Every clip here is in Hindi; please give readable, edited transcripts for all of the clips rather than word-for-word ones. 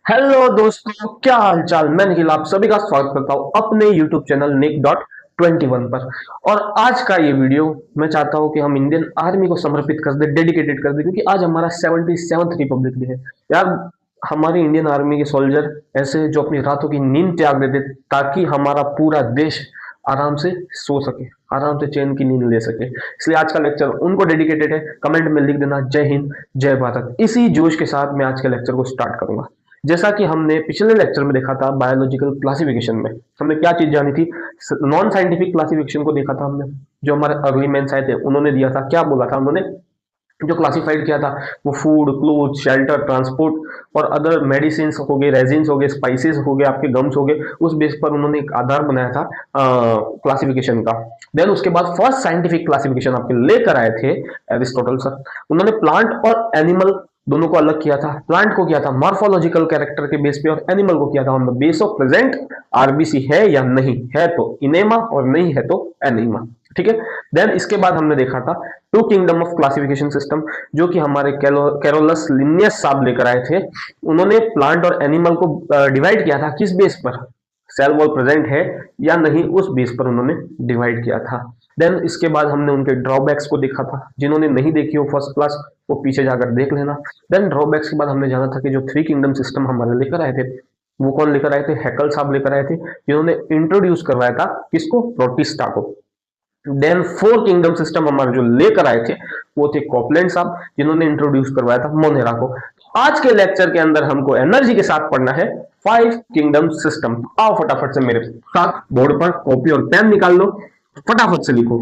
हेलो दोस्तों, क्या हाल चाल। मैं निखिल आप सभी का स्वागत करता हूं अपने यूट्यूब चैनल निक.21 पर। और आज का ये वीडियो मैं चाहता हूं कि हम इंडियन आर्मी को समर्पित कर दे, डेडिकेटेड कर दे, क्योंकि आज हमारा 77th रिपब्लिक डे है यार। हमारी इंडियन आर्मी के सोल्जर ऐसे जो अपनी रातों की नींद त्याग देते ताकि हमारा पूरा देश आराम से सो सके, आराम से चैन की नींद ले सके। इसलिए आज का लेक्चर उनको डेडिकेटेड है। कमेंट में लिख देना जय हिंद जय भारत। इसी जोश के साथ मैं आज के लेक्चर को स्टार्ट करूंगा। जैसा कि हमने पिछले लेक्चर में देखा था, बायोलॉजिकल क्लासिफिकेशन में हमने क्या चीज जानी थी। नॉन साइंटिफिक क्लासिफिकेशन को देखा था हमने। जो हमारे अर्ली मेंस आए थे उन्होंने दिया था, क्या बोला था उन्होंने, जो क्लासिफाइड किया था वो फूड, क्लोथ, शेल्टर, ट्रांसपोर्ट और अदर मेडिसिन हो गए, रेजिन्स हो गए, स्पाइसेस हो गए, आपके गम्स हो गए। उस बेस पर उन्होंने एक आधार बनाया था क्लासिफिकेशन का। देन उसके बाद फर्स्ट साइंटिफिक क्लासिफिकेशन आपके लेकर आए थे एरिस्टोटल सर। उन्होंने प्लांट और एनिमल दोनों को अलग किया था। प्लांट को किया था मॉर्फोलॉजिकल कैरेक्टर के बेस पे और एनिमल को किया था on the base of present RBC है या नहीं है तो इनेमा और नहीं है तो एनीमा। ठीक है। देन इसके बाद हमने देखा था two kingdom of classification system, जो कि हमारे कैरोलस लिनियस साहब लेकर आए थे। उन्होंने प्लांट और एनिमल को डिवाइड किया था किस बेस पर, सेल वॉल प्रेजेंट है या नहीं, उस बेस पर उन्होंने डिवाइड किया था। देन इसके बाद हमने उनके ड्रॉबैक्स को देखा था। जिन्होंने नहीं देखी हो फर्स्ट क्लास वो पीछे जाकर देख लेना। देन ड्रॉबैक्स के बाद हमने जाना था कि जो थ्री किंगडम सिस्टम हमारे लेकर आए थे वो कौन लेकर आए थे, हैकल साहब लेकर आए थे, जिन्होंने इंट्रोड्यूस करवाया था किसको, प्रोटिस्टा को। देन फोर किंगडम सिस्टम हमारे जो लेकर आए थे वो थे कॉपलैंड साहब, जिन्होंने इंट्रोड्यूस करवाया था मोनेरा को। आज के लेक्चर के अंदर हमको एनर्जी के साथ पढ़ना है फाइव किंगडम सिस्टम। आओ फटाफट से मेरे साथ बोर्ड पर कॉपी और पेन निकाल लो, फटाफट से लिखो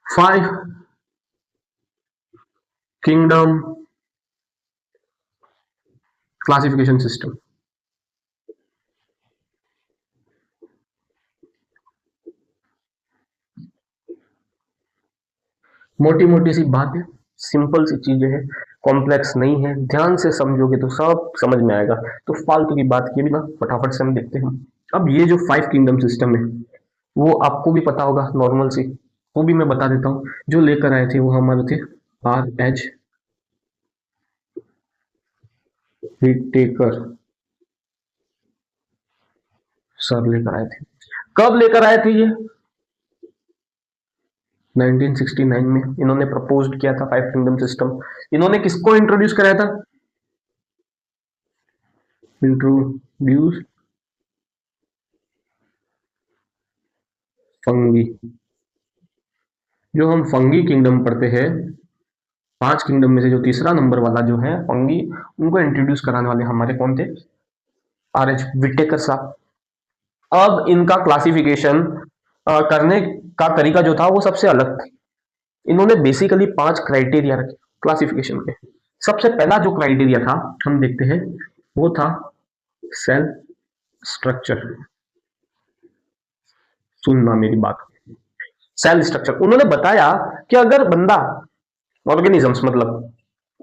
फाइव किंगडम क्लासिफिकेशन सिस्टम। मोटी मोटी सी बात है, सिंपल सी चीजें हैं, कॉम्प्लेक्स नहीं है। ध्यान से समझोगे तो सब समझ में आएगा। तो फालतू की बात किए बिना फटाफट से हम देखते हैं। अब ये जो फाइव किंगडम सिस्टम है वो आपको भी पता होगा नॉर्मल सी, वो भी मैं बता देता हूँ। जो लेकर आए थे वो हमारे थे R.H. विटेकर सर लेकर आए थे। कब लेकर आए थे ये, 1969 में इन्होंने प्रपोज्ड किया था फाइव किंगडम सिस्टम। इन्होंने किसको इंट्रोड्यूस कराया था, इंट्रोड्यूस फंगी। जो हम फंगी किंगडम पढ़ते हैं, पांच किंगडम में से जो तीसरा नंबर वाला जो है फंगी, उनको इंट्रोड्यूस कराने वाले हमारे कौन थे, R.H. विटेकर साहब। अब इनका क्लासिफिकेशन करने का तरीका जो था वो सबसे अलग था। इन्होंने बेसिकली पांच क्राइटेरिया रखे क्लासिफिकेशन के। सबसे पहला जो क्राइटेरिया था हम देखते हैं वो था सेल स्ट्रक्चर। सुनना मेरी बात, सेल स्ट्रक्चर। उन्होंने बताया कि अगर बंदा, ऑर्गेनिजम्स मतलब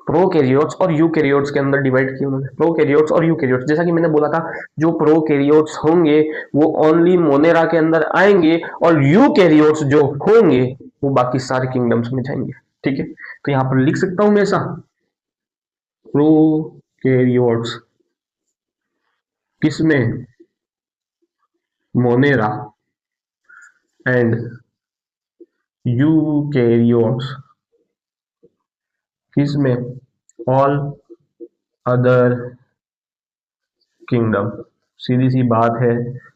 प्रोकैरियोट्स और यूकैरियोट्स के अंदर डिवाइड किए उन्होंने, प्रोकैरियोट्स और यूकैरियोट्स। जैसा कि मैंने बोला था जो प्रोकैरियोट्स होंगे वो ओनली मोनेरा के अंदर आएंगे और यूकैरियोट्स जो होंगे वो बाकी सारे किंगडम्स में जाएंगे। ठीक है, तो यहां पर लिख सकता हूं मैं ऐसा, प्रोकैरियोट्स किसमें, मोनेरा, एंड यूकैरियोट्स किसमें, ऑल अदर किंगडम। सीधी सी बात है,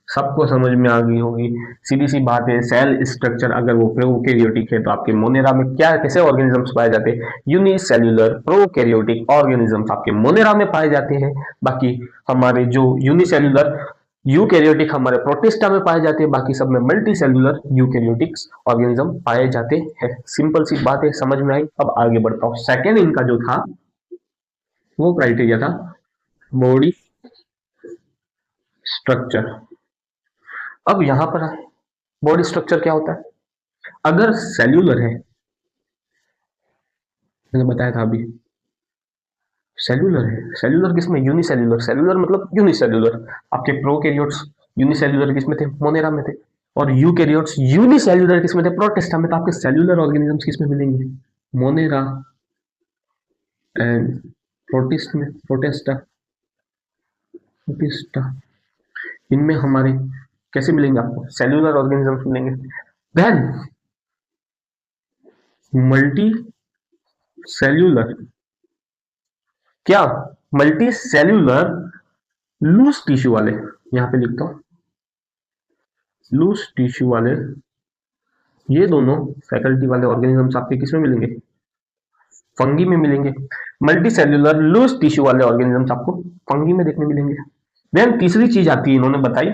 सबको समझ में आ गई होगी। सीधी सी बात है, सेल स्ट्रक्चर अगर वो प्रोकैरियोटिक है तो आपके मोनेरा में क्या कैसे ऑर्गेनिजम्स पाए जाते हैं, यूनिसेल्युलर प्रोकैरियोटिक ऑर्गेनिजम्स आपके मोनेरा में पाए जाते हैं। बाकी हमारे जो यूनिसेल्युलर यूकैरियोटिक हमारे प्रोटिस्टा में पाए जाते हैं, बाकी सब में मल्टी सेल्युलर यूकैरियोटिक ऑर्गेनिज्म पाए जाते हैं। सिंपल सी बात है, समझ में आई। अब आगे बढ़ता हूं। सेकेंड इनका जो था वो क्राइटेरिया था बॉडी स्ट्रक्चर। अब यहां पर बॉडी स्ट्रक्चर क्या होता है, अगर सेल्यूलर है, मैंने बताया था अभी, सेल्यूलर है, सेल्यूलर किसमें, यूनिसेल्यूलर। सेल्यूलर मतलब यूनिसेल्यूलर। आपके प्रोकैरियोट्स यूनिसेल्यूलर किसमें थे, मोनेरा में थे। और यूकैरियोट्स यूनिसेल्यूलर किसमें थे, प्रोटिस्टा में। तो आपके सेल्यूलर ऑर्गेनिजम्स किसमें मिलेंगे, मोनेरा एंड प्रोटिस्ट में प्रोटेस्टा, प्रोटिस्टा, इनमें हमारे कैसे मिलेंगे आपको? सेल्यूलर ऑर्गेनिजम्स मिलेंगे। देन मल्टी सेल्यूलर, क्या मल्टी सेल्यूलर लूज टिश्यू वाले, यहां पे लिखता हूं लूज टिश्यू वाले, ये दोनों फैकल्टी वाले ऑर्गेनिजम्स आपके किसमें मिलेंगे? फंगी में मिलेंगे। मल्टी सेल्यूलर लूज टिश्यू वाले ऑर्गेनिजम्स आपको फंगी में देखने मिलेंगे। देन तीसरी चीज आती है, इन्होंने बताई,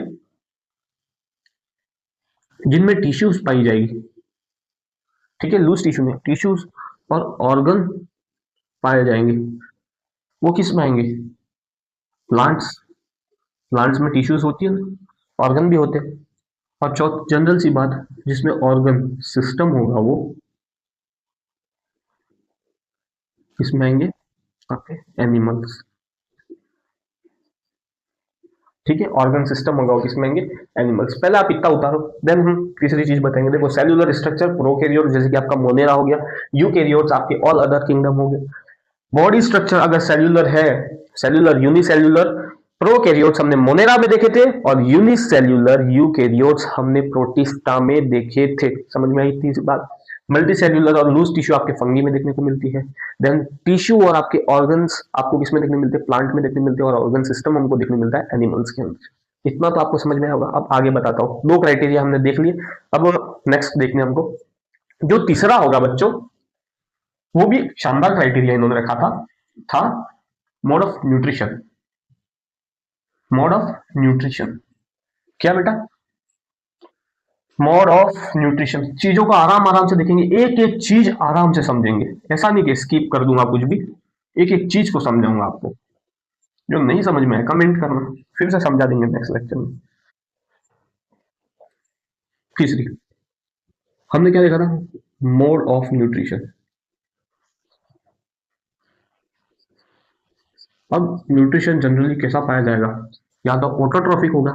जिनमें टिश्यूज पाई जाएगी, ठीक है, लूज टिश्यू में टिश्यूज और ऑर्गन पाए जाएंगे, वो किस में आएंगे? प्लांट्स, प्लांट्स में टिश्यूज होती है ना, ऑर्गन भी होते हैं। और चौथ जनरल सी बात, जिसमें ऑर्गन सिस्टम होगा वो किसमें आएंगे? आपके एनिमल्स, ठीक है, ऑर्गन सिस्टम होगा वो किसमें आएंगे? एनिमल्स। पहले आप इतना उतारो, देन हम तीसरी चीज बताएंगे। देखो सेल्यूलर स्ट्रक्चर, प्रोकैरियोट जैसे कि आपका मोनेरा हो गया, यूकैरियोट्स आपके ऑल अदर किंगडम हो गए। बॉडी स्ट्रक्चर अगर सेल्यूलर है, सेल्यूलर यूनिसेल्यूलर प्रोकैरियोट्स हमने मोनेरा में देखे थे, और यूनिसेल्यूलर यूकैरियोट्स हमने प्रोटिस्टा में देखे थे। समझ में आई थी बात? मल्टी सेल्यूलर और लूज टिश्यू आपके फंगी में देखने को मिलती है। देन टिश्यू और आपके ऑर्गन्स आपको किसमें देखने मिलते हैं? प्लांट में देखने मिलते हैं। और ऑर्गन सिस्टम हमको देखने मिलता है एनिमल्स के अंदर। इतना तो आपको समझ में होगा। अब आगे बताता हूँ, दो क्राइटेरिया हमने देख लिए, अब नेक्स्ट देखने हमको जो तीसरा होगा बच्चों, वो भी शानदार क्राइटेरिया इन्होंने रखा था mode of nutrition. Mode of nutrition क्या बेटा? मोड ऑफ न्यूट्रिशन, चीजों को आराम आराम से देखेंगे, एक एक चीज आराम से समझेंगे, ऐसा नहीं कि स्किप कर दूंगा कुछ भी, एक एक चीज को समझाऊंगा आपको। जो नहीं समझ में है कमेंट करना, फिर से समझा देंगे नेक्स्ट लेक्चर में। तीसरी हमने क्या देखा था? Mode of nutrition. अब न्यूट्रिशन जनरली कैसा पाया जाएगा? या तो ऑटोट्रॉफिक होगा,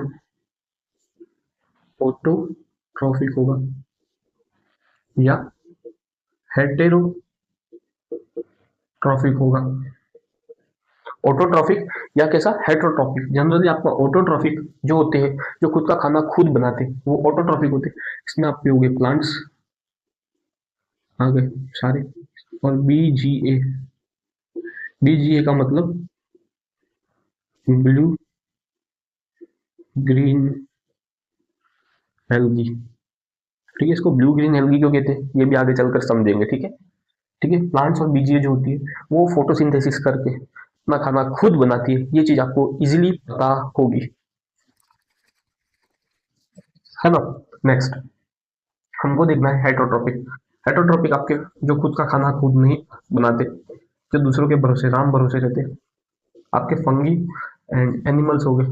ऑटोट्रॉफिक होगा, या हेटेरोट्रॉफिक होगा। ऑटोट्रॉफिक या कैसा? हेटरोट्रॉफिक। जनरली आपका ऑटोट्रॉफिक जो होते हैं, जो खुद का खाना खुद बनाते हैं, वो ऑटोट्रॉफिक होते हैं। इसमें आपके हो गए प्लांट्स आ गए सारे, और बीजीए, बीजीए का मतलब ब्लू ग्रीन एल्गी, ठीक है। इसको ब्लू ग्रीन एल्गी क्यों कहते हैं, ये भी आगे चलकर समझेंगे, ठीक है। ठीक है, प्लांट्स और बीजीए जो होती है वो फोटोसिंथेसिस करके अपना खाना खुद बनाती है, ये चीज आपको इजीली पता होगी, है ना। नेक्स्ट हमको देखना है हेटरोट्रॉपिक। हेटरोट्रॉपिक आपके जो खुद का खाना खुद नहीं बनाते, जो दूसरों के भरोसे राम भरोसे रहते, आपके फंगी एंड एनिमल्स हो गए।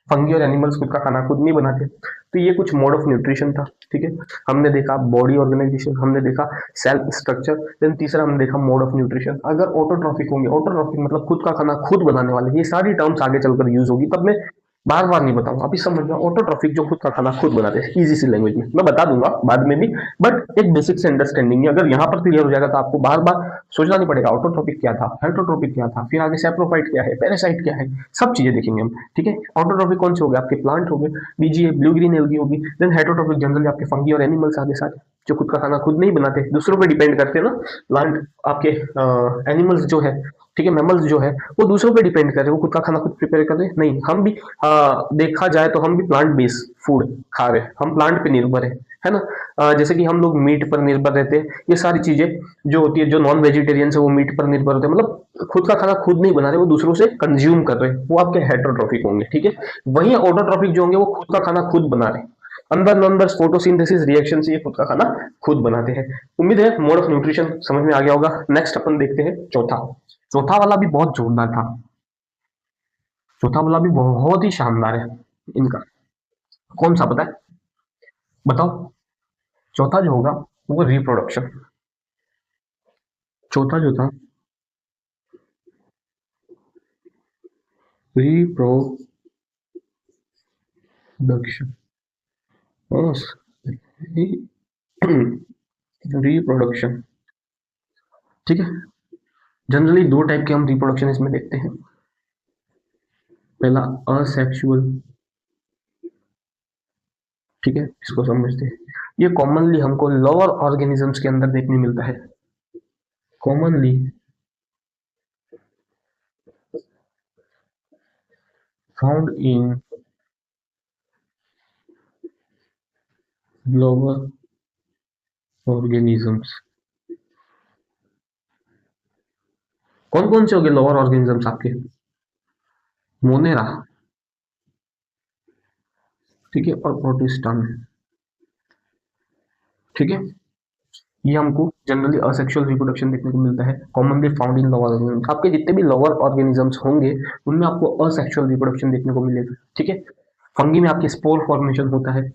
फंगी और एनिमल्स खुद का खाना खुद नहीं बनाते, तो ये कुछ मोड ऑफ न्यूट्रिशन था, ठीक है। हमने देखा बॉडी ऑर्गेनाइजेशन, हमने देखा सेल स्ट्रक्चर, देन तीसरा हमने देखा मोड ऑफ न्यूट्रिशन। अगर ऑटोट्रॉफिक होंगे, ऑटोट्रॉफिक मतलब खुद का खाना खुद बनाने वाले, ये सारी टर्म्स आगे चलकर यूज होगी, तब मैं बार बार नहीं बताऊंगा, अभी समझ लो। ऑटोट्रॉफिक जो खुद का खाना खुद बनाते हैं, इजी सी लैंग्वेज में मैं बता दूंगा बाद में भी, बट एक बेसिक से अंडरस्टैंडिंग अगर यहाँ पर क्लियर हो जाएगा तो आपको बार बार सोचना नहीं पड़ेगा ऑटोट्रॉपिक क्या था, हेटरोट्रॉपिक क्या था, फिर आगे सेप्रोफाइट क्या है, पैरासाइट क्या है, सब चीजें देखेंगे हम, ठीक है। ऑटोट्रॉपिक कौन से हो गए? आपके प्लांट हो गए, बीजीए ब्लू ग्रीन एल्गी होगी। देन हेटरोट्रॉपिक जनरली आपके फंगी और एनिमल्स आगे सारे, जो खुद का खाना खुद नहीं बनाते, दूसरों पर डिपेंड करते हैं ना। प्लांट आपके एनिमल्स जो है, ठीक है, मैमल्स जो है वो दूसरों पे डिपेंड कर रहे हैं, वो खुद का खाना खुद प्रिपेयर कर रहे हैं नहीं। हम भी देखा जाए तो हम भी प्लांट बेस्ड फूड खा रहे हैं, हम प्लांट पे निर्भर है ना। जैसे कि हम लोग मीट पर निर्भर रहते हैं, ये सारी चीजें जो होती है, जो नॉन वेजिटेरियंस है वो मीट पर निर्भर होते हैं, मतलब खुद का खाना खुद नहीं बना रहे, वो दूसरों से कंज्यूम कर रहे हैं, वो आपके हेटरोट्रॉफिक होंगे, ठीक है। वहीं ऑटोट्रॉफिक जो होंगे वो खुद का खाना खुद बना रहे हैं, अंदर अंदर फोटोसिंथेसिस रिएक्शन से ये खुद का खाना खुद बनाते हैं। उम्मीद है मोड ऑफ न्यूट्रिशन समझ में आ गया होगा। नेक्स्ट अपन देखते हैं चौथा। चौथा वाला भी बहुत जोरदार था, चौथा वाला भी बहुत ही शानदार है इनका। कौन सा पता है? बताओ। चौथा जो होगा वो रिप्रोडक्शन। चौथा जो था रिप्रोडक्शन, रिप्रोडक्शन ठीक है। जनरली दो टाइप के हम रिप्रोडक्शन इसमें देखते हैं। पहला असेक्सुअल, ठीक है, इसको समझते हैं। ये कॉमनली हमको लोअर ऑर्गेनिजम्स के अंदर देखने मिलता है। कॉमनली फाउंड इन लोअर ऑर्गेनिजम्स। कौन कौन से हो गए लोअर ऑर्गेनिजम्स आपके? मोनेरा, ठीक है, और प्रोटिस्टा में, ठीक है। ये हमको जनरली असेक्सुअल रिप्रोडक्शन देखने को मिलता है, कॉमनली फाउंड इन लोअर ऑर्गेनिजम्स। आपके जितने भी लोअर ऑर्गेनिजम्स होंगे उनमें आपको असेक्सुअल रिप्रोडक्शन देखने को मिलेगा, ठीक है। फंगी में आपके स्पोर फॉर्मेशन होता है,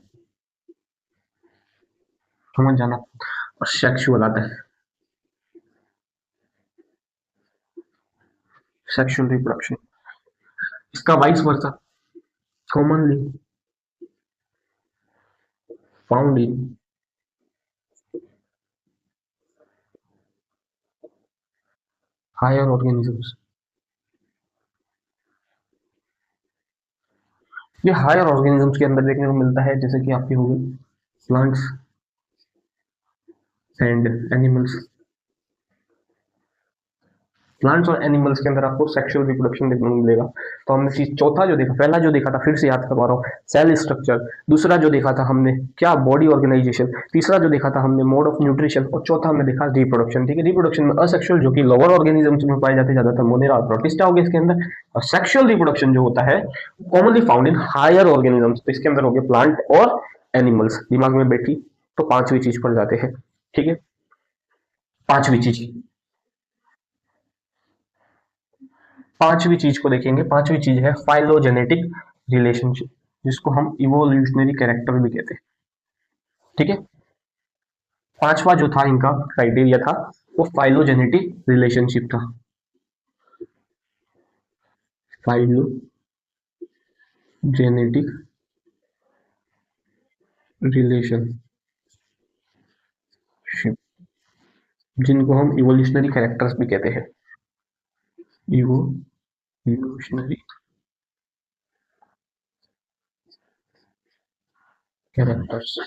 समझ जाना। और सेक्सुअल आता है, सेक्सुअल रिप्रोडक्शन। इसका vice versa, commonly found in higher organisms. ये हायर ऑर्गेनिजम्स के अंदर देखने को मिलता है, जैसे कि आपके हो गए प्लांट्स एंड एनिमल्स। प्लांट्स और एनिमल्स के अंदर आपको सेक्सुअल रिप्रोडक्शन देखने को मिलेगा। तो हमने चीज चौथा जो देखा, पहला जो देखा था फिर से याद करवा रहा हूँ, सेल स्ट्रक्चर। दूसरा जो देखा था हमने क्या, बॉडी ऑर्गेनाइजेशन। तीसरा जो देखा था हमने मोड ऑफ न्यूट्रिशन। और चौथा हमने देखा रिप्रोडक्शन, ठीक है। रिप्रोडक्शन में असेक्सुअल जो कि लोअर ऑर्गेनिजम्स में पाए जाते ज्यादातर मोनेरा और प्रोटिस्टा हो गए इसके अंदर। और सेक्सुअल रिप्रोडक्शन जो होता है commonly found in higher organisms, तो इसके अंदर हो गए प्लांट और एनिमल्स। दिमाग में बैठी तो पांचवी चीज पर जाते हैं, ठीक है। पांचवी चीज, पांचवी चीज को देखेंगे। पांचवी चीज है फाइलोजेनेटिक रिलेशनशिप, जिसको हम इवोल्यूशनरी कैरेक्टर भी कहते हैं, ठीक है। पांचवा जो था इनका क्राइटेरिया था वो फाइलोजेनेटिक रिलेशनशिप था। फाइलोजेनेटिक रिलेशनशिप, जिनको हम इवोल्यूशनरी कैरेक्टर्स भी कहते हैं। इवोल्यूशनरी कैरेक्टर्स,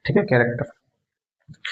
ठीक है, कैरेक्टर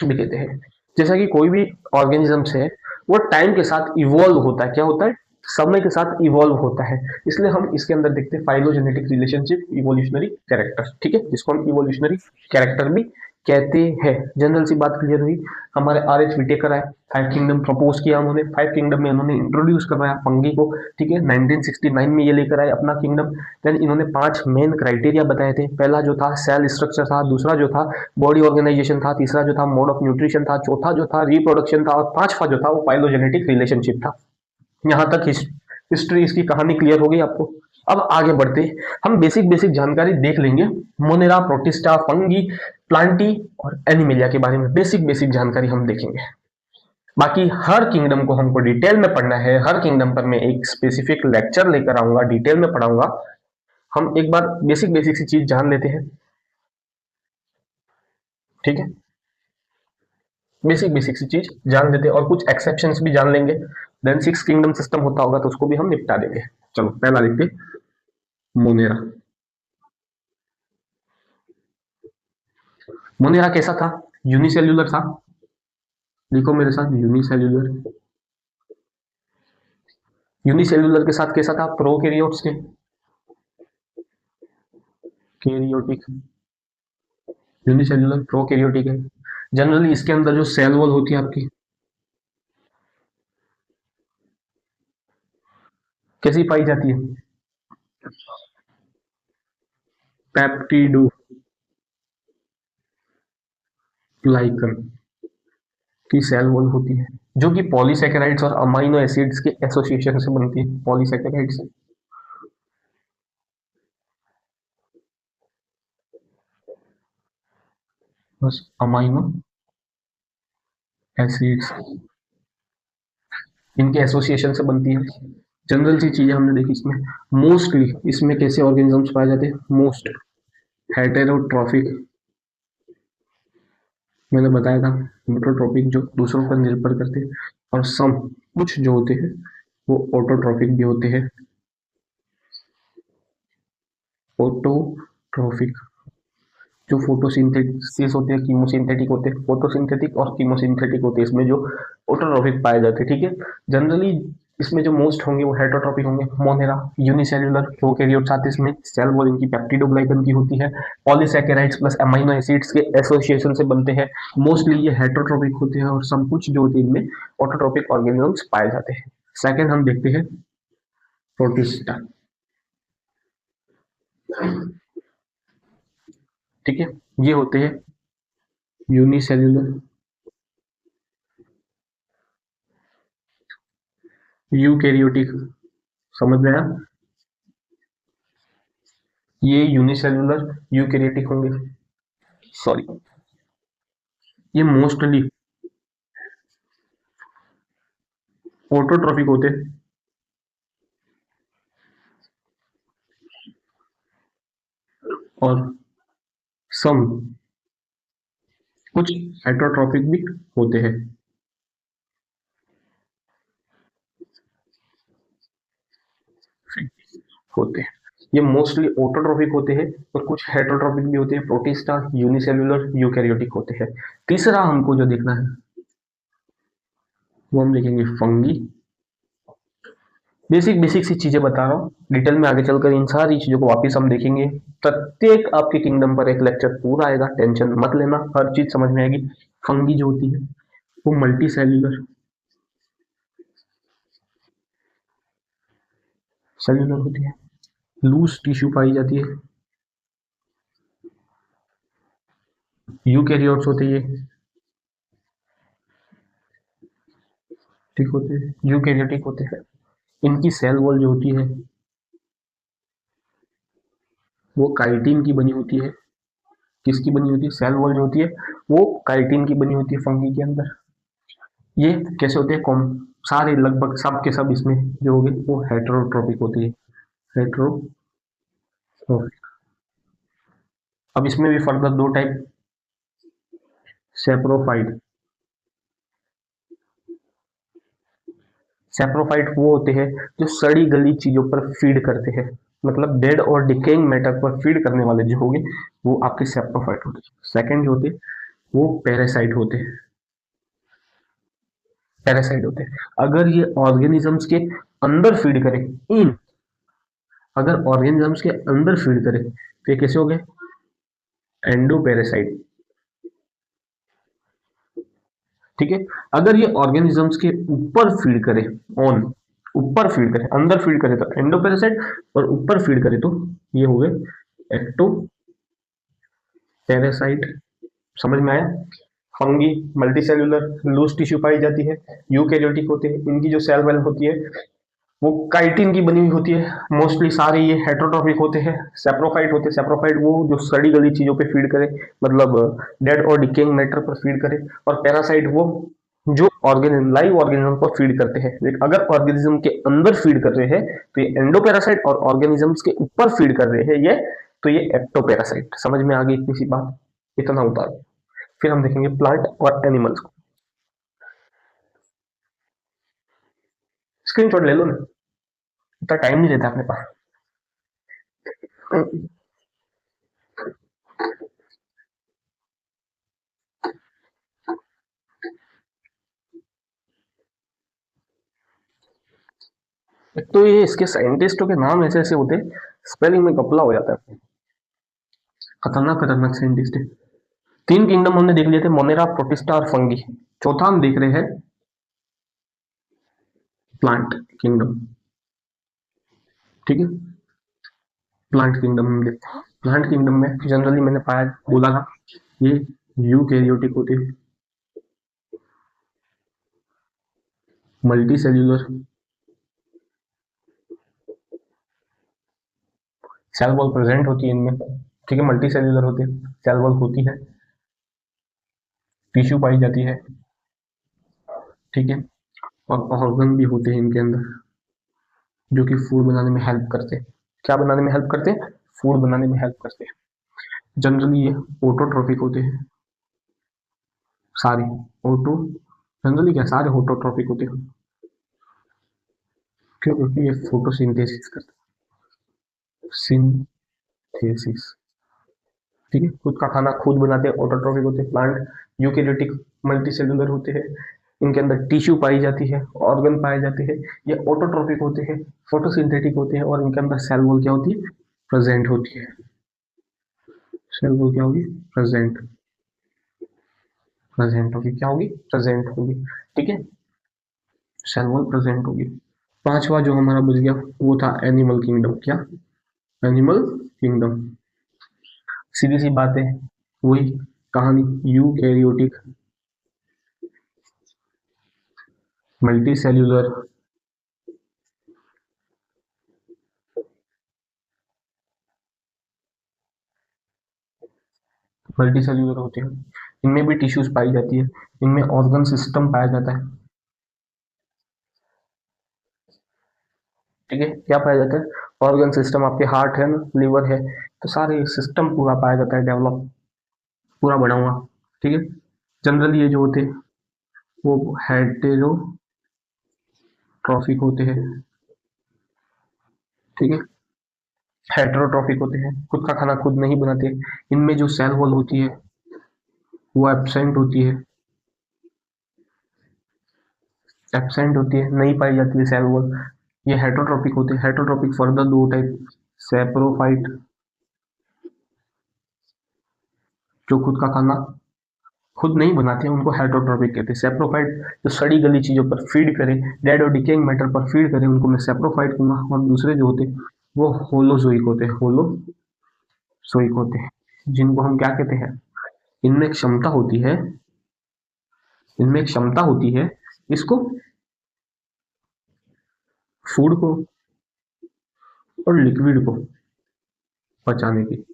भी कहते हैं। जैसा कि कोई भी ऑर्गेनिजम्स है वो टाइम के साथ इवॉल्व होता है, क्या होता है, समय के साथ इवॉल्व होता है। इसलिए हम इसके अंदर देखते हैं फाइलोजेनेटिक रिलेशनशिप, इवोल्यूशनरी कैरेक्टर, ठीक है, जिसको हम इवोल्यूशनरी कैरेक्टर भी कहते हैं। जनरल सी बात क्लियर हुई। हमारे आर एच विटेकर आए, फाइव किंगडम प्रपोज किया उन्होंने, फाइव किंगडम में उन्होंने इंट्रोड्यूस करवाया फंगी को, ठीक है। 1969 में ये लेकर आए अपना किंगडम। देन इन्होंने पांच मेन क्राइटेरिया बताए थे। पहला जो था सेल स्ट्रक्चर था, दूसरा जो था बॉडी ऑर्गेनाइजेशन था, तीसरा जो था मोड ऑफ न्यूट्रिशन था, चौथा जो था रिप्रोडक्शन था, और पांचवा जो था वो फाइलोजेनेटिक रिलेशनशिप था। यहाँ तक हिस्ट्री इसकी कहानी क्लियर हो गई आपको। अब आगे बढ़ते हम बेसिक बेसिक जानकारी देख लेंगे मोनेरा, प्रोटिस्टा, फंगी, प्लांटी और एनिमिलिया के बारे में। बेसिक बेसिक जानकारी हम देखेंगे। बाकी हर किंगडम को हमको डिटेल में पढ़ना है। हर किंगडम पर मैं एक स्पेसिफिक लेक्चर लेकर आऊंगा, डिटेल में पढ़ाऊंगा। हम एक बार बेसिक बेसिक सी चीज जान लेते हैं, ठीक है। बेसिक बेसिक सी चीज जान लेते हैं और कुछ एक्सेप्शंस भी जान लेंगे। देन सिक्स किंगडम सिस्टम होता होगा तो उसको भी हम निपटा देंगे। चलो पहला देखते, मोनेरा। मोनेरा कैसा था? यूनिसेल्युलर था। देखो मेरे साथ, यूनिसेल्युलर। यूनिसेल्युलर के साथ कैसा था? प्रोकैरियोट्स के, कैरियोटिक। यूनिसेल्युलर प्रोकैरियोटिक है। जनरली इसके अंदर जो सेल वॉल होती है आपकी कैसी पाई जाती है? पेप्टिडो ग्लाइकन की सेल वॉल होती है, जो कि पॉलीसेकेराइड्स और अमाइनो एसिड्स के एसोसिएशन से बनती है। पॉलीसेकेराइड्स से, बस अमाइनो एसिड्स इनके एसोसिएशन से बनती है। जनरल सी चीजें हमने देखी इसमें। मोस्टली इसमें कैसे ऑर्गेनिजम्स पाए जाते हैं? मोस्ट हेटेरोट्रॉफिक मैंने बताया था ऑटोट्रॉपिक जो दूसरों पर निर्भर करते हैं, और सम कुछ जो होते हैं वो ऑटोट्रॉपिक भी होते हैं। ऑटोट्रॉफिक जो फोटोसिंथेसिस होते हैं, कीमोसिंथेटिक होते हैं, फोटोसिंथेटिक और कीमोसिंथेटिक होते हैं, इसमें जो ऑटोट्रॉफिक पाए जाते हैं। ठीक है, जनरली इसमें जो मोस्ट होंगे वो हेटरोट्रॉपिक होंगे। मोनेरा यूनिसेल्युलर प्रोकैरियोट्स आते हैं, इसमें सेल वॉल इनकी पेप्टिडोग्लाइकन की होती है, पॉलीसैकेराइड्स प्लस अमीनो एसिड्स के एसोसिएशन से बनते हैं। मोस्टली ये हेटरोट्रॉपिक होते हैं, और सब कुछ जो होते हैं इनमें ऑटोट्रॉपिक ऑर्गेनिजम्स पाए जाते हैं। सेकंड हम देखते हैं प्रोटिस्टा। ठीक है, ये होते हैं यूनिसेल्युलर यूकैरियोटिक। समझ में आया? ये यूनिसेल्युलर यूकैरियोटिक होंगे, सॉरी, ये मोस्टली ऑटोट्रॉफिक होते हैं, और सम कुछ हेटरोट्रॉफिक भी होते हैं। होते हैं, ये मोस्टली ऑटोट्रॉफिक होते हैं, और कुछ हेटरोट्रॉफिक भी होते हैं। प्रोटिस्टा यूनिसेल्युलर यूकैरियोटिक होते हैं। तीसरा हमको जो देखना है वो हम देखेंगे फंगी। बेसिक बेसिक सी चीजें बता रहा हूँ, डिटेल में आगे चलकर इन सारी चीजों को वापस हम देखेंगे। प्रत्येक आपके किंगडम पर एक लेक्चर पूरा आएगा, टेंशन मत लेना, हर चीज समझ में आएगी। फंगी जो होती है वो मल्टी सेल्यूलर सेल्यूलर होती है, लूज टिश्यू पाई जाती है। यूकैरियोट्स होते हैं ये, ठीक होते हैं, यूकैरियोटिक होते हैं। इनकी सेल वॉल जो होती है वो काइटिन की बनी होती है। किसकी बनी होती है? सेल वॉल जो होती है वो काइटिन की बनी होती है फंगी के अंदर। ये कैसे होते हैं? कॉम सारे लगभग सब के सब इसमें जो होंगे वो हेटेरोट्रोपिक होती है। हेटेरोट्रोपिक। अब इसमें भी फर्दर दो टाइप, सेप्रोफाइट। सेप्रोफाइट वो होते हैं जो सड़ी गली चीजों पर फीड करते हैं, मतलब डेड और डिकेइंग मैटर पर फीड करने वाले जो होंगे वो आपके सेप्रोफाइट होते हैं। सेकंड जो होते हैं वो पैरासाइट होते हैं। पैरासाइट होते हैं अगर ये ऑर्गेनिजम्स के अंदर फीड करें, इन अगर ऑर्गेनिजम्स के अंदर फीड करें तो ये कैसे हो गए? एंडोपैरासाइट। ठीक है, अगर ये ऑर्गेनिजम्स के ऊपर फीड करे, ऑन ऊपर फीड करे, अंदर फीड करे तो एंडोपैरासाइट, और ऊपर फीड करे तो ये हो गए एक्टो पैरासाइट। समझ में आया? फंगी मल्टीसेल्युलर लूज टिश्यू पाई जाती है, यूकैरियोटिक होते हैं, इनकी जो सेल वेल होती है वो काइटिन की बनी हुई होती है। मोस्टली सारे ये हेटेरोट्रॉपिक होते हैं। सेप्रोफाइट होते हैं, सेप्रोफाइट वो जो सड़ी गली चीजों पे फीड करे, मतलब डेड और डिकेइंग मैटर पर फीड करे। और पैरासाइट वो जो ऑर्गेनिज्म लाइव ऑर्गेनिज्म पर फीड करते हैं। लेकिन अगर ऑर्गेनिज्म के अंदर फीड कर रहे हैं तो ये एंडोपैरासाइट, और ऑर्गेनिजम्स के ऊपर फीड कर रहे हैं ये तो ये एक्टोपैरासाइट। समझ में आ गई इतनी सी बात? इतना उतार। फिर हम देखेंगे प्लांट और एनिमल्स को। स्क्रीनशॉट ले लो ना, इतना टाइम नहीं रहता अपने पास। एक तो ये इसके साइंटिस्टों के नाम ऐसे ऐसे होते हैं, स्पेलिंग में कपला हो जाता है। खतरनाक खतरनाक साइंटिस्ट है। तीन किंगडम हमने देख लिए थे, मोनेरा, प्रोटिस्टा और फंगी। चौथा हम देख रहे हैं प्लांट किंगडम। ठीक है, प्लांट किंगडम हम देखते हैं। प्लांट किंगडम में जनरली मैंने पाया बोला था ये यूकैरियोटिक होते हैं, multicellular, cell wall present होती है इनमें। ठीक है, मल्टी सेल्यूलर होते हैं, सेल वॉल होती है, टिश्यू पाई जाती है। ठीक है, और ऑर्गन भी होते हैं इनके अंदर जो कि फूड बनाने में हेल्प करते हैं। क्या बनाने में हेल्प करते हैं? फूड बनाने में हेल्प करते हैं। जनरली ये ऑटोट्रोफिक होते हैं। सारे ऑटो, जनरली क्या सारे ऑटोट्रॉपिक होते हैं। क्यों? क्योंकि ये फोटोसिंथेसिस करते हैं, सिंथेसिस। ठीक है, खुद का खाना खुद बनाते हैं, ऑटोट्रॉपिक होते हैं। प्लांट यूकेरियोटिक मल्टीसेलुलर होते हैं, इनके अंदर टिश्यू पाई जाती है, ऑर्गन पाए जाते हैं। ये ऑटोट्रॉपिक होते हैं, फोटोसिंथेटिक होते हैं, और इनके अंदर सेल वॉल क्या होती है? प्रेजेंट होती है। सेल वॉल क्या होगी? प्रेजेंट। प्रेजेंट होगी, क्या होगी? प्रेजेंट होगी। ठीक है, सेल वॉल प्रेजेंट होगी। पांचवा जो हमारा बच गया वो था एनिमल किंगडम। क्या? Animal kingdom. सीधी सी बात है, वही कहानी, eukaryotic multicellular, multicellular होते हैं। इनमें भी टिश्यूज पाई जाती है, इनमें ऑर्गन सिस्टम पाया जाता है। ठीक है, क्या पाया जाता है? Organ system. आपके हार्ट है ना, लिवर है, तो सारे सिस्टम पूरा पाया जाता है, डेवलप पूरा बना हुआ। ठीक है, जनरली ये जो होते हैं वो हेटेरोट्रॉफिक होते हैं। ठीक है, हेटेरोट्रॉफिक होते हैं, खुद का खाना खुद नहीं बनाते। इनमें जो सेल वॉल होती है वो एब्सेंट होती है, एब्सेंट होती है, नहीं पाई जाती है सेल वॉल। ये हेटेरोट्रॉपिक होते हैं। हेटेरोट्रॉपिक फर्दर दो टाइप, सेप्रोफाइट जो खुद का खाना खुद नहीं बनाते हैं उनको हेटेरोट्रॉपिक कहते हैं। सेप्रोफाइट जो सड़ी गली चीजों पर फीड करे, डेड और डिकेइंग मैटर पर फीड करे, उनको मैं सेप्रोफाइट कहूंगा। और दूसरे जो होते हैं वो होलोजोइक होते हैं, होलोजोइक होते हैं, जिनको हम क्या कहते हैं? इनमें एक क्षमता होती है, इनमें एक क्षमता होती है इसको फूड को और लिक्विड को पचाने की।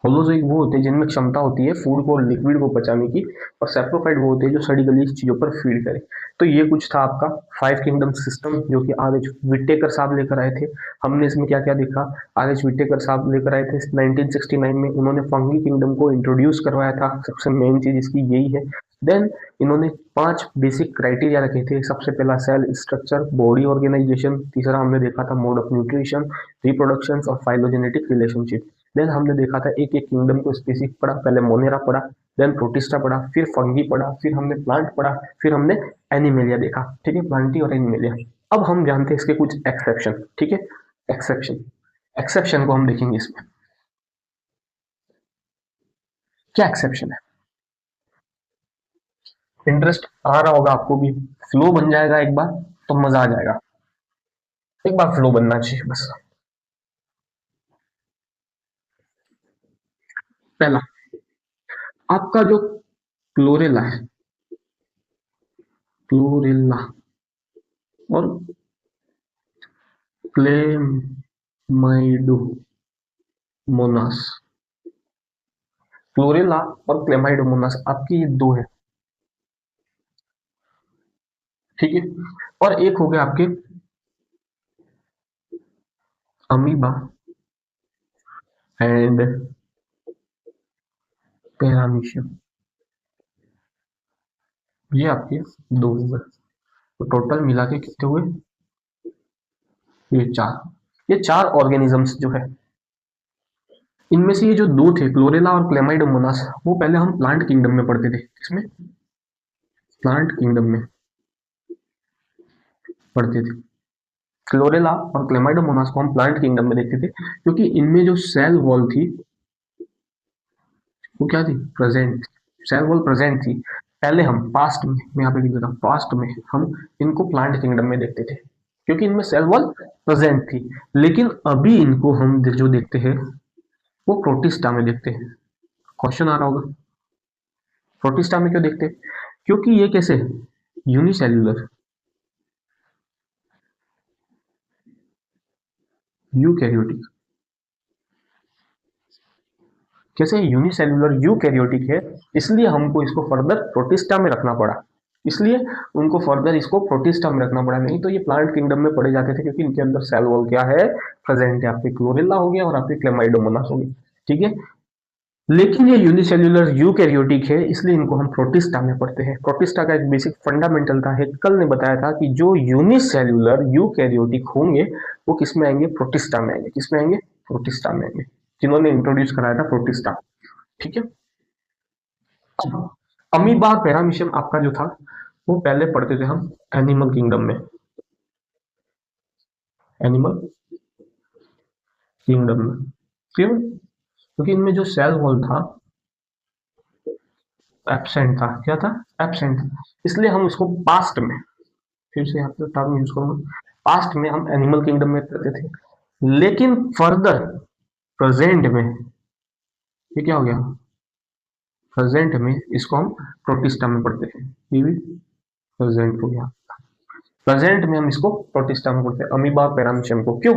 होलोजोइक वो होते हैं जिनमें क्षमता होती है फूड को और लिक्विड को पचाने की, और सेप्रोफाइट वो होते हैं जो सड़ी गली चीजों पर फीड करे। तो ये कुछ था आपका फाइव किंगडम सिस्टम, जो कि आर एच विटेकर साहब लेकर आए थे। हमने इसमें क्या क्या देखा? आर एच विटेकर साहब लेकर आए थे 1969 में, उन्होंने फंगी किंगडम को इंट्रोड्यूस करवाया था। सबसे मेन चीज इसकी यही है। देन इन्होंने 5 बेसिक क्राइटेरिया रखे थे। सबसे पहला सेल स्ट्रक्चर, बॉडी ऑर्गेनाइजेशन। तीसरा हमने देखा था मोड ऑफ न्यूट्रिशन, रिप्रोडक्शन और फाइलोजेनेटिक रिलेशनशिप। देन हमने देखा था एक एक किंगडम को स्पेसिफिक पढ़ा। पहले मोनेरा पढ़ा, देन प्रोटिस्टा पढ़ा, फिर फंगी पढ़ा, फिर हमने प्लांट पढ़ा, फिर हमने एनिमेलिया देखा। ठीक है, प्लांटी और एनिमेलिया। अब हम जानते हैं इसके कुछ एक्सेप्शन। ठीक है, एक्सेप्शन, एक्सेप्शन को हम देखेंगे इसमें क्या एक्सेप्शन है। इंटरेस्ट आ रहा होगा आपको भी, फ्लो बन जाएगा एक बार तो मजा आ जाएगा। एक बार फ्लो बनना चाहिए बस। पहला, आपका जो क्लोरेला है, क्लोरेला और क्लेमाइडोमोनास, क्लोरेला और क्लेमाइडोमोनास आपकी ये दो है। ठीक है, और एक हो गया आपके अमीबा एंड पैरामीशियम। ये आपके दो हो गए, तो टोटल मिला के कितने हुए? ये चार। ये चार ऑर्गेनिजम्स जो है, इनमें से ये जो दो थे क्लोरेला और क्लेमाइडोमोनास, वो पहले हम प्लांट किंगडम में पढ़ते थे। किसमें? प्लांट किंगडम में पढ़ते थे। क्लोरेला और क्लेमाइडोमोनास को हम प्लांट किंगडम में देखते थे, क्योंकि इनमें जो सेल वॉल थी वो क्या थी? प्रेजेंट। सेल वॉल प्रेजेंट थी। पहले हम पास्ट में, मैं यहाँ पे लिख देता हूँ, पास्ट में हम इनको प्लांट किंगडम में देखते थे क्योंकि इनमें सेल वॉल प्रेजेंट थी। लेकिन अभी इनको हम जो देखते हैं वो प्रोटिस्टा में देखते हैं। क्वेश्चन आ रहा होगा, प्रोटिस्टा में क्यों देखते हैं? क्योंकि ये कैसे यूनिसेल्युलर, यूकैरियोटिक, कैसे यूनिसेल्युलर यूकैरियोटिक है, इसलिए हमको इसको फर्दर प्रोटिस्टा में रखना पड़ा। इसलिए उनको फर्दर इसको प्रोटिस्टा में रखना पड़ा, नहीं तो ये प्लांट किंगडम में पढ़े जाते थे, क्योंकि इनके अंदर सेल वॉल क्या है? प्रेजेंट है। आपके क्लोरेला हो गया और आपके क्लेमाइडोमोनास हो गया। ठीक है, लेकिन ये यूनिसेल्युलर यूकैरियोटिक है, इसलिए इनको हम प्रोटिस्टा में पढ़ते हैं। प्रोटिस्टा का एक बेसिक फंडामेंटल था, हेक्कल ने बताया था कि जो यूनिसेल्युलर यूकैरियोटिक होंगे वो किस में आएंगे, प्रोटिस्टा में आएंगे। किस में आएंगे, प्रोटिस्टा में आएंगे, जिन्होंने इंट्रोड्यूस कराया था प्रोटिस्टा। ठीक है। अब अमीबा पैरामीशियम आपका जो था वो पहले पढ़ते थे हम एनिमल किंगडम में, एनिमल किंगडम में। क्यों? क्योंकि इनमें जो सेल वॉल था एब्सेंट था। क्या था? एब्सेंट था। इसलिए हम इसको पास्ट में, फिर से यहाँ पे टर्म यूज करूंगा, पास्ट में हम एनिमल किंगडम में करते थे। लेकिन फर्दर प्रेजेंट में ये क्या हो गया, प्रेजेंट में इसको हम प्रोटिस्टा में पढ़ते हैं। ये भी प्रेजेंट हो गया, प्रेजेंट में हम इसको प्रोटिस्टा में पढ़ते हैं, अमीबा पैरामीशियम को। क्यों?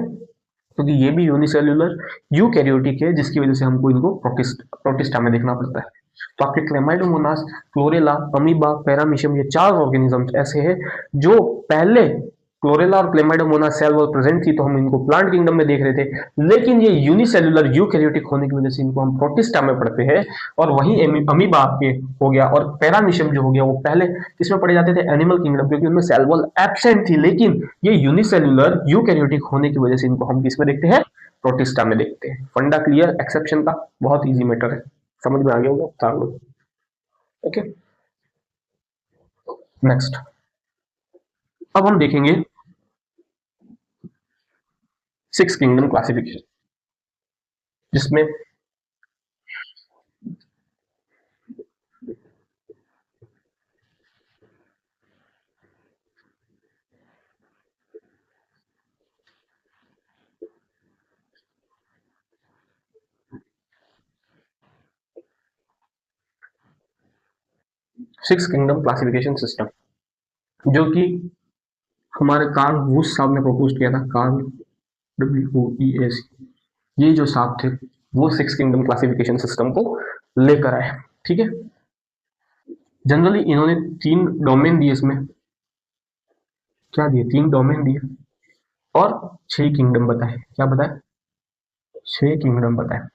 क्योंकि ये भी यूनिसेल्युलर यूकैरियोटिक है, जिसकी वजह से हमको इनको प्रोटिस्टा में देखना पड़ता है। तो आपके क्लेमाइडोमोनास, क्लोरेला, अमीबा, पैरामीशियम, ये चार ऑर्गेनिजम्स ऐसे हैं जो पहले क्लोरेला और क्लेमाइडोमोनास सेल वॉल प्रेजेंट थी, तो हम इनको प्लांट किंगडम में देख रहे थे। लेकिन ये यूनिसेल्युलर यूकैरियोटिक होने की वजह से इनको हम प्रोटिस्टा में पढ़ते हैं। और वहीं अमीबा आपके हो गया और पैरामीशियम जो हो गया वो पहले किसमें पढ़े जाते थे, एनिमल किंगडम, क्योंकि उनमें सेल वॉल एब्सेंट थी। लेकिन ये यूनिसेल्युलर यूकैरियोटिक होने की वजह से इनको हम किसमें देखते हैं, प्रोटिस्टा में देखते हैं। फंडा क्लियर? एक्सेप्शन का बहुत इजी मैटर है, समझ में आ गया होगा चार लोग। ओके, नेक्स्ट अब हम देखेंगे सिक्स किंगडम क्लासिफिकेशन, जिसमें सिक्स किंगडम क्लासिफिकेशन सिस्टम, जो कि हमारे कार्ल वुस साहब ने प्रपोज किया था। कार्ल, WOES, ये जो साहब थे वो सिक्स किंगडम क्लासिफिकेशन सिस्टम को लेकर आए। ठीक है। जनरली इन्होंने तीन डोमेन दिए, इसमें क्या दिए, तीन डोमेन दिए और छह किंगडम बताए। क्या बताए? छह किंगडम बताए।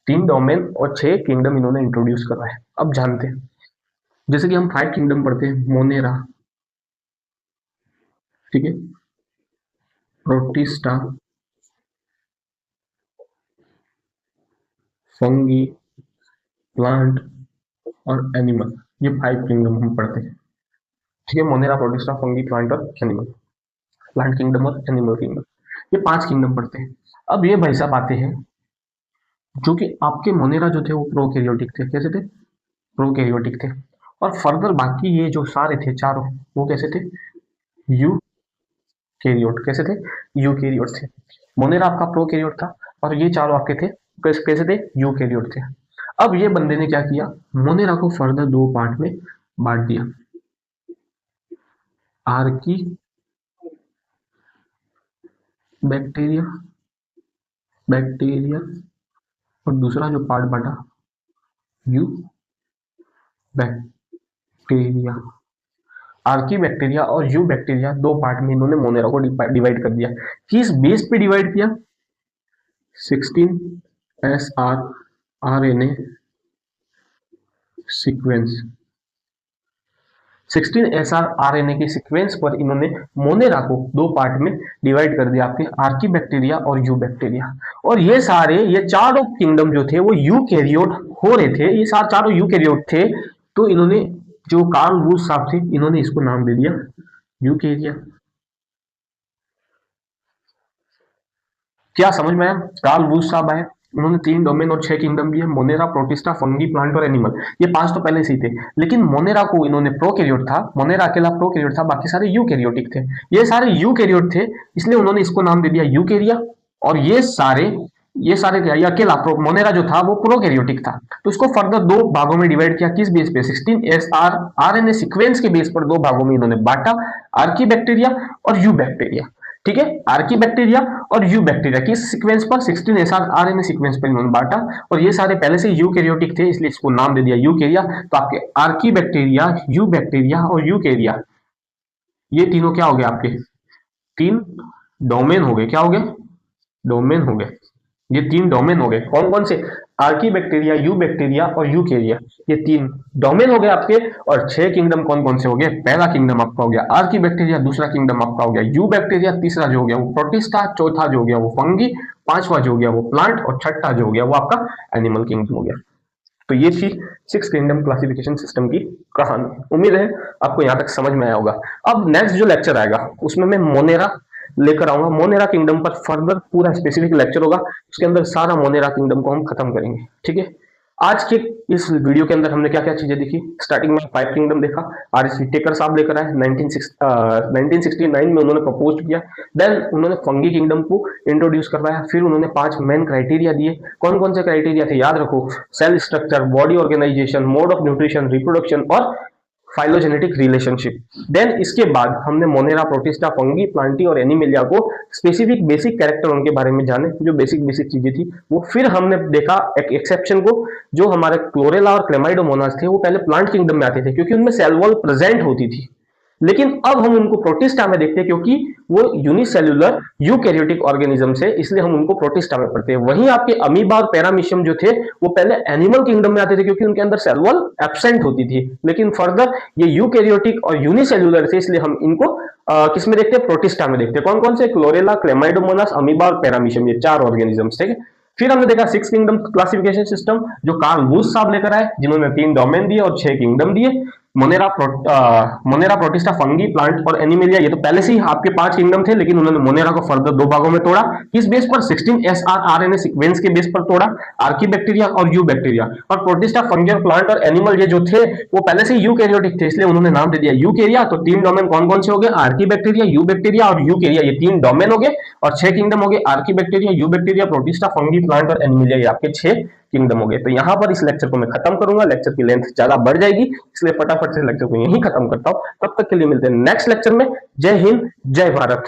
तीन डोमेन और छह किंगडम इन्होंने इंट्रोड्यूस करवाए। अब जानते हैं, जैसे कि हम फाइव किंगडम पढ़ते हैं, मोनेरा, ठीक है, प्रोटिस्टा, फंगी, प्लांट और एनिमल, ये फाइव किंगडम हम पढ़ते हैं। ठीक है, मोनेरा, प्रोटिस्टा, फंगी, प्लांट और एनिमल, प्लांट किंगडम और एनिमल किंगडम, ये पांच किंगडम पढ़ते हैं। अब ये भाई साहब आते हैं जो कि आपके मोनेरा जो थे वो प्रोकैरियोटिक थे। कैसे थे? प्रोकैरियोटिक थे। और फर्दर बाकी ये जो सारे थे चारों, वो कैसे थे? यू कैरियोट। कैसे थे? यू कैरियोट थे। मोनेरा आपका प्रोकैरियोट था और ये चारों आपके थे कैसे थे? यू कैरियोट थे। अब ये बंदे ने क्या किया, मोनेरा को फर्दर दो पार्ट में बांट दिया, आर्की बैक्टीरिया, बैक्टीरिया, और दूसरा जो पार्ट बांटा, यू बैक्टीरिया। आर्की बैक्टीरिया और यू बैक्टीरिया, दो पार्ट में इन्होंने मोनेरा को डिवाइड कर दिया। किस बेस पे डिवाइड किया? 16 SR RNA sequence. 16 SR RNA के सीक्वेंस पर इन्होंने मोनेरा को दो पार्ट में डिवाइड कर दिया, आपके आर्की बैक्टीरिया और यू बैक्टीरिया। और ये सारे, ये चारों किंगडम जो थे वो यू कैरियोट हो रहे थे, ये सारे चारों यू कैरियोट थे। तो इन्होंने, जो कार्ल वुस साहब थे, इन्होंने इसको नाम दे दिया यूकेरिया। क्या समझ में आया? कार्ल वुस साहब आए, उन्होंने तीन डोमेन और छह किंगडम दिए, मोनेरा, प्रोटिस्टा, फंगी, प्लांट और एनिमल। ये पांच तो पहले से ही थे, लेकिन मोनेरा को इन्होंने प्रोकैरियोट था, मोनेरा अकेला प्रोकैरियोट था, बाकी सारे यूकैरियोटिक थे। ये सारे यूकैरियोट थे, इसलिए उन्होंने इसको नाम दे दिया यूकेरिया। और ये सारे क्या, ये अकेला मोनेरा जो था वो प्रोकैरियोटिक था। तो इसको फर्दर दो भागों में डिवाइड किया, किस बेस पे? 16 SR RNA सीक्वेंस के बेस पर दो भागों में इन्होंने बांटा, आर्की बैक्टीरिया और यू बैक्टीरिया। ठीक है, आर्की बैक्टीरिया और यू बैक्टीरिया किस सीक्वेंस पर? 16 SR RNA सीक्वेंस पर इन्होंने बांटा। और ये सारे पहले से यूकैरियोटिक थे, इसलिए इसको नाम दे दिया यूकेरिया। तो आपके आर्की बैक्टीरिया, यू बैक्टीरिया और यूकेरिया, ये तीनों क्या हो गए आपके? तीन डोमेन हो गए। क्या हो गए? डोमेन हो गए। ये तीन डोमेन हो गए। कौन कौन से? आर्कीबैक्टीरिया, यूबैक्टीरिया और यूकेरिया, ये 3 डोमेन हो गए आपके। और 6 किंगडम कौन कौन से हो गए? पहला किंगडम आपका हो गया आर्कीबैक्टीरिया, दूसरा किंगडम आपका हो गया यूबैक्टीरिया, तीसरा जो हो गया वो प्रोटिस्टा, चौथा जो हो गया वो फंगी, पांचवा जो हो गया वो प्लांट और छठा जो हो गया वो आपका एनिमल किंगडम हो गया। तो ये थी 6 किंगडम क्लासिफिकेशन सिस्टम की कहानी। उम्मीद है आपको यहाँ तक समझ में आया होगा। अब नेक्स्ट जो लेक्चर आएगा उसमें मैं मोनेरा लेकर आऊंगा। मोनेरा किंगडम पर फर्दर पूरा स्पेसिफिक लेक्चर होगा, उसके अंदर सारा मोनेरा किंगडम को हम खत्म करेंगे। ठीक है, आज के इस वीडियो के अंदर हमने क्या क्या चीजें देखी। स्टार्टिंग में 5 किंगडम देखा, आर.एस. टेकर साहब लेकर आए 1969 में उन्होंने प्रपोज किया। देन उन्होंने फंगी किंगडम को इंट्रोड्यूस करवाया। फिर उन्होंने 5 मेन क्राइटेरिया दिए। कौन कौन से क्राइटेरिया थे याद रखो? Cell structure, body organization, mode of nutrition, reproduction और फाइलोजेनेटिक रिलेशनशिप। देन इसके बाद हमने मोनेरा, प्रोटिस्टा, फंगी, प्लांटी और एनिमेलिया को स्पेसिफिक बेसिक कैरेक्टर उनके बारे में जाने, जो बेसिक चीजें थी वो। फिर हमने देखा एक एक्सेप्शन को, जो हमारे क्लोरेला और क्लेमाइडोमोनास थे वो पहले प्लांट किंगडम में आते थे क्योंकि उनमें सेल वॉल प्रेजेंट होती थी, लेकिन अब हम उनको प्रोटिस्टा में देखते हैं क्योंकि वो यूनिसेल्युलर यूकैरियोटिक ऑर्गेनिज्म से, इसलिए हम उनको प्रोटिस्टा में पढ़ते हैं। वहीं आपके अमीबा और पैरामीशियम जो थे वो पहले एनिमल किंगडम में आते थे क्योंकि उनके अंदर सेल वॉल एब्सेंट होती थी, लेकिन फर्दर ये यूकैरियोटिक और यूनिसेल्युलर थे, इसलिए हम इनको किस में देखते हैं? प्रोटिस्टा में देखते हैं। कौन कौन से? क्लोरेला, क्लेमाइडोमोनास, अमीबा और पैरामीशियम, ये 4 ऑर्गेनिजम्स। ठीक है, फिर हमने देखा 6 किंगडम क्लासिफिकेशन सिस्टम जो कार्ल वुश साहब लेकर आए, जिन्होंने 3 डोमेन दिए और 6 किंगडम दिए। मोनेरा, प्रोटिस्टा, फंगी, प्लांट और एनिमेलिया, ये तो पहले से ही आपके 5 किंगडम थे, लेकिन उन्होंने मोनेरा को फर्दर 2 भागों में तोड़ा। किस बेस पर? 16 srRNA सीक्वेंस के बेस पर तोड़ा, आर्कीबैक्टीरिया और यूबैक्टीरिया। और प्रोटिस्टा, फंगी और प्लांट और एनिमल ये जो थे वो पहले से यूकैरियोटिक थे, इसलिए उन्होंने नाम दे दिया यूकेरिया। तो 3 डोमेन कौन कौन से हो गए? आर्कीबैक्टीरिया, यूबैक्टीरिया और यूकेरिया, ये 3 डोमेन हो गए। और 6 किंगडम हो गए archaebacteria, eubacteria, protista, fungi, plant और एनिमेलिया, ये आपके 6 किंगडम हो गए। तो यहां पर इस लेक्चर को मैं खत्म करूंगा, लेक्चर की लेंथ ज्यादा बढ़ जाएगी, इसलिए फटाफट से लेक्चर को यहीं खत्म करता हूं। तब तक के लिए मिलते हैं नेक्स्ट लेक्चर में। जय हिंद, जय भारत।